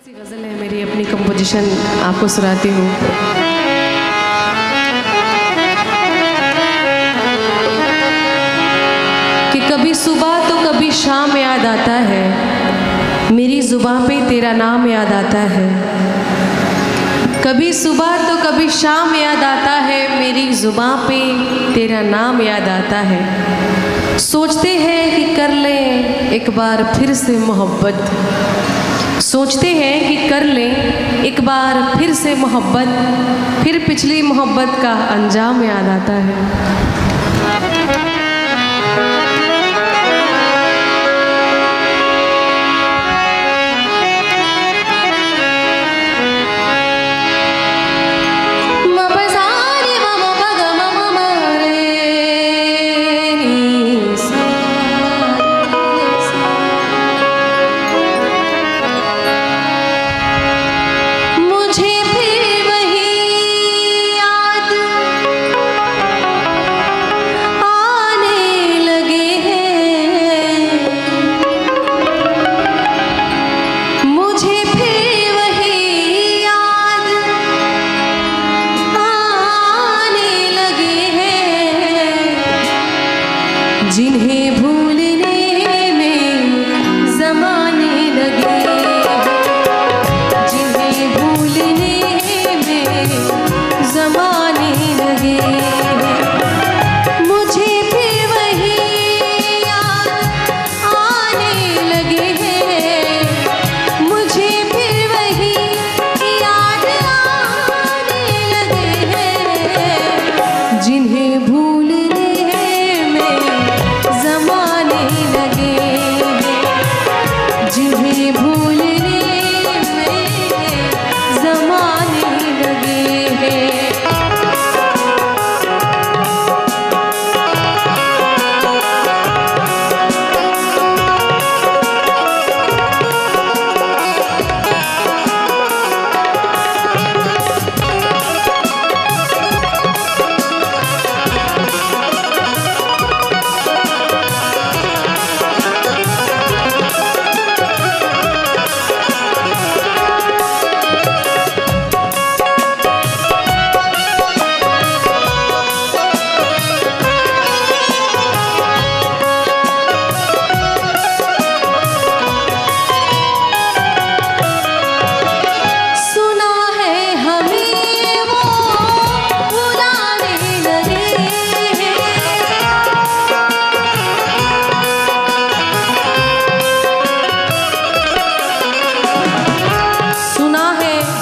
सी गज़ल है मेरी अपनी कंपोजिशन, आपको सुनाती हूँ। कि कभी सुबह तो कभी शाम याद आता है, मेरी ज़ुबान पे तेरा नाम याद आता है। कभी सुबह तो कभी शाम याद आता है, मेरी ज़ुबान पे तेरा नाम याद आता है। सोचते हैं कि कर लें एक बार फिर से मोहब्बत, सोचते हैं कि कर लें एक बार फिर से मोहब्बत, फिर पिछली मोहब्बत का अंजाम याद आता है। जिन्हें भूलने में ज़माने लगे, जिन्हें भूलने में ज़माने लगे, मुझे भी वही याद आने लगे हैं, मुझे भी वही याद आने लगे हैं। जिन्हें भूलने जिन्हें भूलने में ज़माने लगे हैं।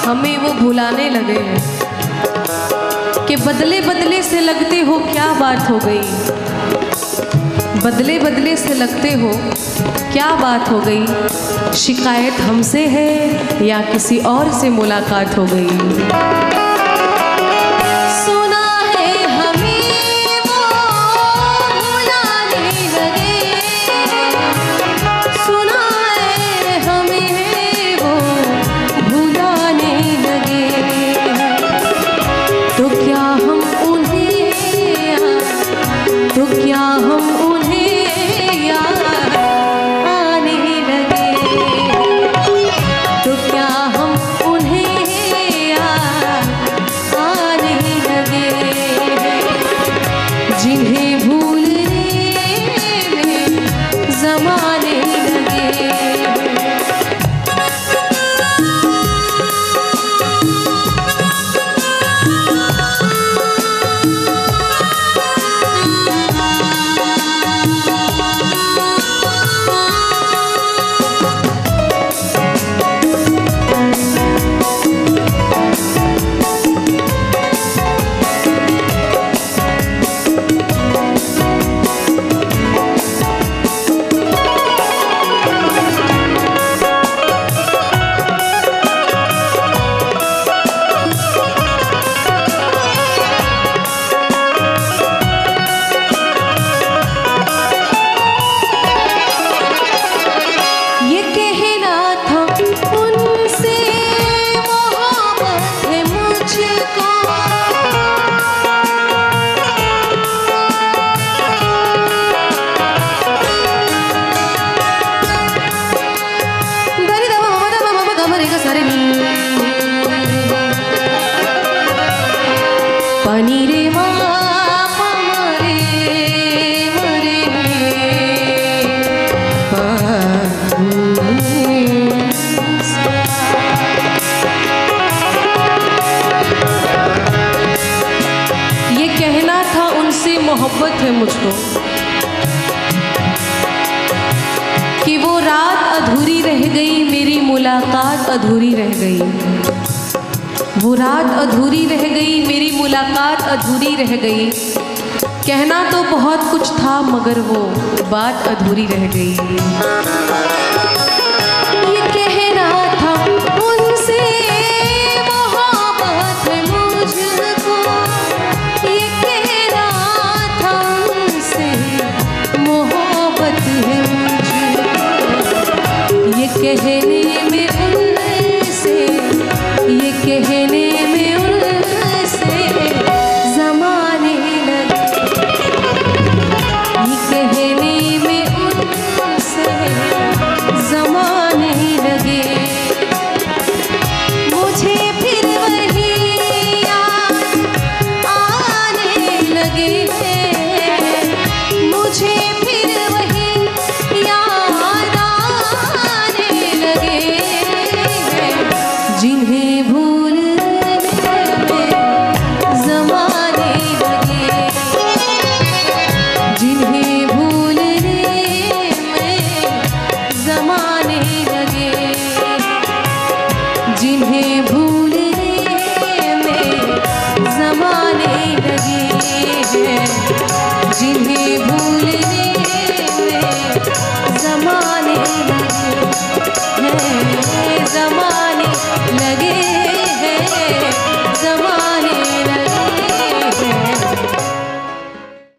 हमें वो भुलाने लगे हैं कि बदले बदले से लगते हो, क्या बात हो गई, बदले बदले से लगते हो, क्या बात हो गई। शिकायत हमसे है या किसी और से मुलाकात हो गई। तो क्या हम उन्हें याद आने लगे, तो क्या हम उन्हें याद मुलाकात अधूरी रह गई। वो रात अधूरी रह गई, मेरी मुलाकात अधूरी रह गई। कहना तो बहुत कुछ था मगर वो बात अधूरी रह गई। ये कहना था उनसे मोहब्बत है मुझको, ये कहना था उनसे मोहब्बत है मुझको। ये कहने में उनसे, ये कहने में उनसे ज़माने लगे, ये कहने में उनसे ज़माने लगे। मुझे फिर वही याद आने लगे, मुझे फिर वही याद आने लगे। जिन्हें भूलने में ज़माने लगे, जिन्हें भूलने में ज़माने लगे, जिन्हें भूलने में ज़माने लगे हैं, जिन्हें भूल